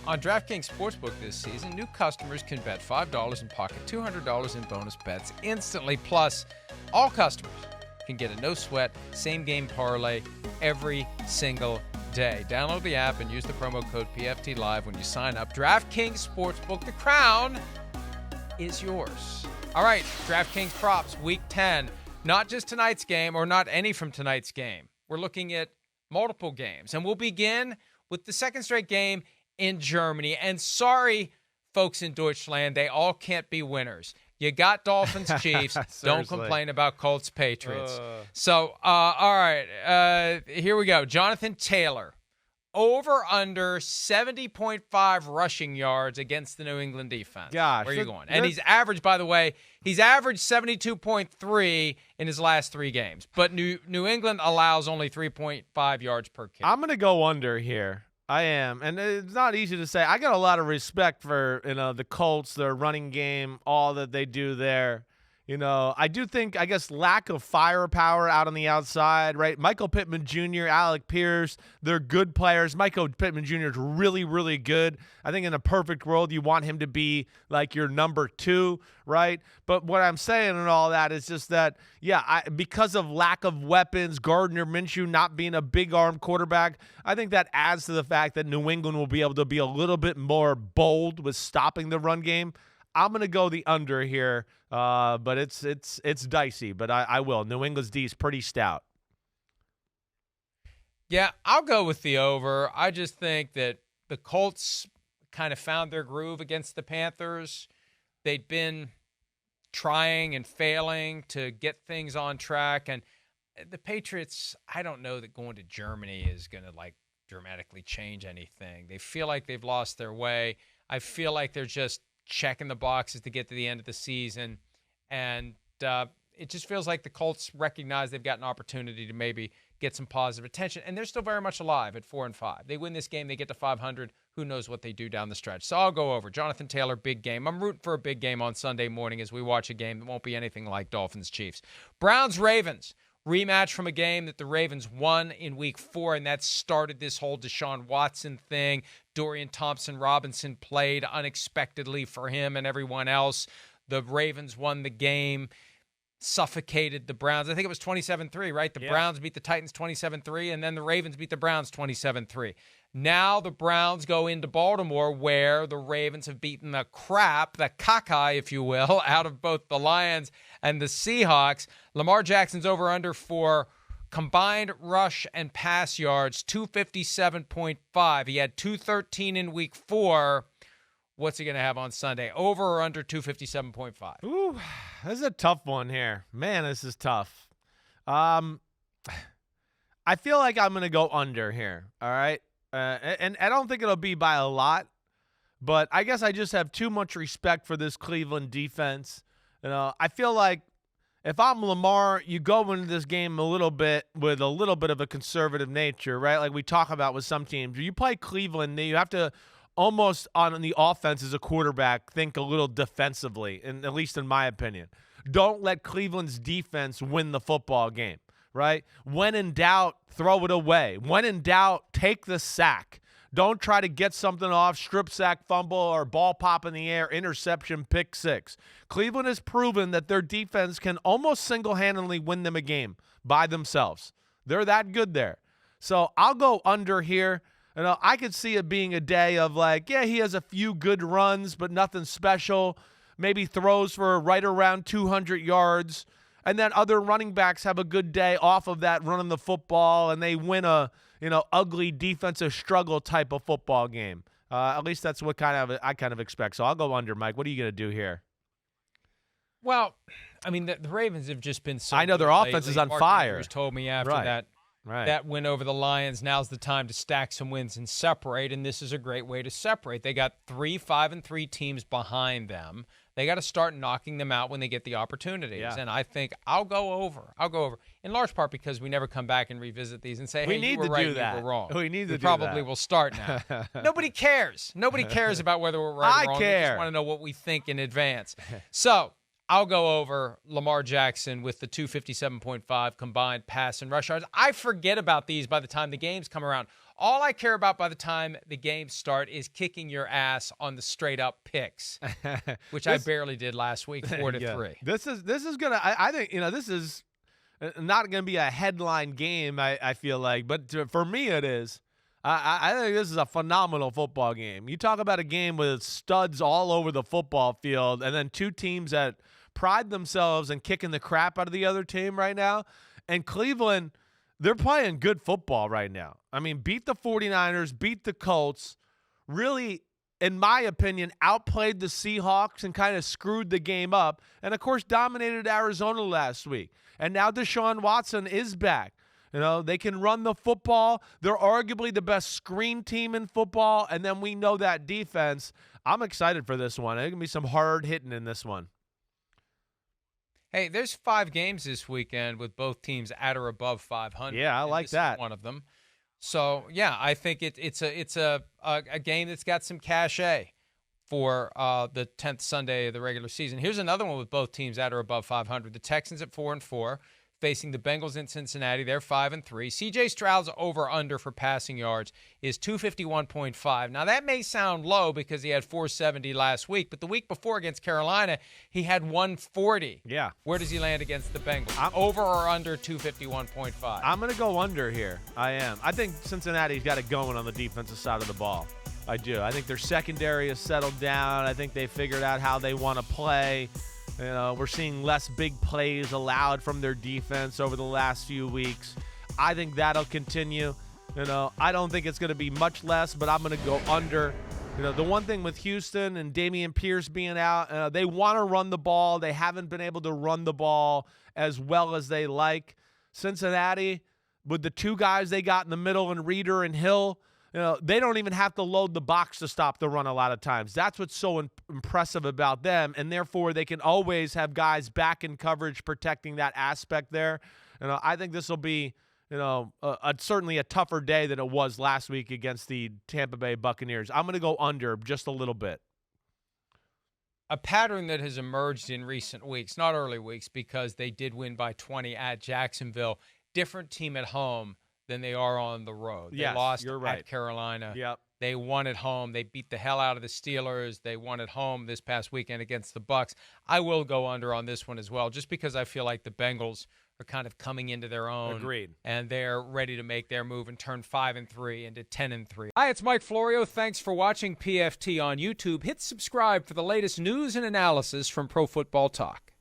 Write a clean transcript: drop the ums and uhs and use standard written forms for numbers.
On DraftKings Sportsbook this season, new customers can bet $5 and pocket $200 in bonus bets instantly. Plus, all customers can get a no-sweat, same-game parlay every single day. Download the app and use the promo code PFTLive when you sign up. DraftKings Sportsbook, the crown is yours. All right, DraftKings props, Week 10. Not just tonight's game or not any from tonight's game. We're looking at multiple games, and we'll begin with the second straight game in Germany. And sorry, folks in Deutschland, they all can't be winners. You got Dolphins, Chiefs. Don't complain about Colts, Patriots. All right, here we go. Jonathan Taylor, over under 70.5 rushing yards against the New England defense. Gosh. Where are you going? And he's averaged, by the way, he's averaged 72.3 in his last 3 games. But New England allows only 3.5 yards per carry. I'm going to go under here. I am, and it's not easy to say. I got a lot of respect for the Colts, their running game, all that they do there. I do think, I guess, lack of firepower out on the outside, right? Michael Pittman Jr., Alec Pierce, they're good players. Michael Pittman Jr. is really, really good. I think in a perfect world, you want him to be like your number 2, right? But what I'm saying and all that is just that, because of lack of weapons, Gardner Minshew not being a big-arm quarterback, I think that adds to the fact that New England will be able to be a little bit more bold with stopping the run game. I'm going to go the under here, but it's dicey, but I will. New England's D is pretty stout. Yeah, I'll go with the over. I just think that the Colts kind of found their groove against the Panthers. They'd been trying and failing to get things on track. And the Patriots, I don't know that going to Germany is going to, dramatically change anything. They feel like they've lost their way. I feel like they're just checking the boxes to get to the end of the season. And it just feels like the Colts recognize they've got an opportunity to maybe get some positive attention. And they're still very much alive at 4-5. They win this game, they get to 500. Who knows what they do down the stretch. So I'll go over. Jonathan Taylor, big game. I'm rooting for a big game on Sunday morning as we watch a game that won't be anything like Dolphins-Chiefs. Browns-Ravens. Rematch from a game that the Ravens won in Week 4, and that started this whole Deshaun Watson thing. Dorian Thompson-Robinson played unexpectedly for him and everyone else. The Ravens won the game, suffocated the Browns. I think it was 27-3, right? The Browns beat the Titans 27-3, and then the Ravens beat the Browns 27-3. Now the Browns go into Baltimore, where the Ravens have beaten the caca, if you will, out of both the Lions and the Seahawks. Lamar Jackson's over-under for combined rush and pass yards, 257.5. He had 213 in Week 4. What's he going to have on Sunday? Over or under 257.5? Ooh, this is a tough one here. Man, this is tough. I feel like I'm going to go under here, all right? And I don't think it'll be by a lot, but I guess I just have too much respect for this Cleveland defense. I feel like if I'm Lamar, you go into this game with a little bit of a conservative nature, right? Like we talk about with some teams. You play Cleveland, you have to almost on the offense as a quarterback think a little defensively, at least in my opinion. Don't let Cleveland's defense win the football game. Right? When in doubt, throw it away. When in doubt, take the sack. Don't try to get something off, strip sack, fumble, or ball pop in the air, interception, pick 6. Cleveland has proven that their defense can almost single-handedly win them a game by themselves. They're that good there. So I'll go under here. I could see it being a day of he has a few good runs, but nothing special. Maybe throws for right around 200 yards. And then other running backs have a good day off of that running the football, and they win a ugly defensive struggle type of football game. At least that's what I kind of expect. So I'll go under, Mike. What are you going to do here? Well, I mean, the Ravens have just been so. I know their offense is on fire. Andrews told me after that win over the Lions, now's the time to stack some wins and separate, and this is a great way to separate. They got 3 5-3 teams behind them. They got to start knocking them out when they get the opportunities. Yeah. And I think I'll go over. In large part because we never come back and revisit these and say, hey, you were right, you were wrong. We need to do that. Probably will start now. Nobody cares. Nobody cares about whether we're right or wrong. I care. They just want to know what we think in advance. So I'll go over Lamar Jackson with the 257.5 combined pass and rush yards. I forget about these by the time the games come around. All I care about by the time the games start is kicking your ass on the straight-up picks, which I barely did last week, 4-3. This is gonna. I think this is not gonna be a headline game. I feel like, but for me it is. I think this is a phenomenal football game. You talk about a game with studs all over the football field, and then two teams that pride themselves in kicking the crap out of the other team right now. And Cleveland, they're playing good football right now. I mean, beat the 49ers, beat the Colts, really, in my opinion, outplayed the Seahawks and kind of screwed the game up, and, of course, dominated Arizona last week. And now Deshaun Watson is back. They can run the football. They're arguably the best screen team in football, and then we know that defense. I'm excited for this one. There's going to be some hard hitting in this one. Hey, there's 5 games this weekend with both teams at or above 500. Yeah, I like that. One of them. So, yeah, I think it's a game that's got some cachet for the 10th Sunday of the regular season. Here's another one with both teams at or above 500. The Texans at 4-4. Facing the Bengals in Cincinnati. They're 5-3. C.J. Stroud's over-under for passing yards is 251.5. Now, that may sound low because he had 470 last week, but the week before against Carolina, he had 140. Yeah. Where does he land against the Bengals? Over or under 251.5? I'm going to go under here. I am. I think Cincinnati's got it going on the defensive side of the ball. I do. I think their secondary has settled down. I think they figured out how they want to play. We're seeing less big plays allowed from their defense over the last few weeks. I think that'll continue. I don't think it's going to be much less, but I'm going to go under. The one thing with Houston and Dameon Pierce being out, they want to run the ball. They haven't been able to run the ball as well as they like. Cincinnati, with the two guys they got in the middle, and Reeder and Hill, they don't even have to load the box to stop the run a lot of times. That's what's so impressive about them, and therefore they can always have guys back in coverage protecting that aspect there. I think this will be, certainly a tougher day than it was last week against the Tampa Bay Buccaneers. I'm going to go under just a little bit. A pattern that has emerged in recent weeks, not early weeks, because they did win by 20 at Jacksonville. Different team at home than they are on the road. They lost at Carolina. Yep. They won at home. They beat the hell out of the Steelers. They won at home this past weekend against the Bucs. I will go under on this one as well, just because I feel like the Bengals are kind of coming into their own. Agreed. And they're ready to make their move and turn 5-3 into 10-3. Hi, it's Mike Florio. Thanks for watching PFT on YouTube. Hit subscribe for the latest news and analysis from Pro Football Talk.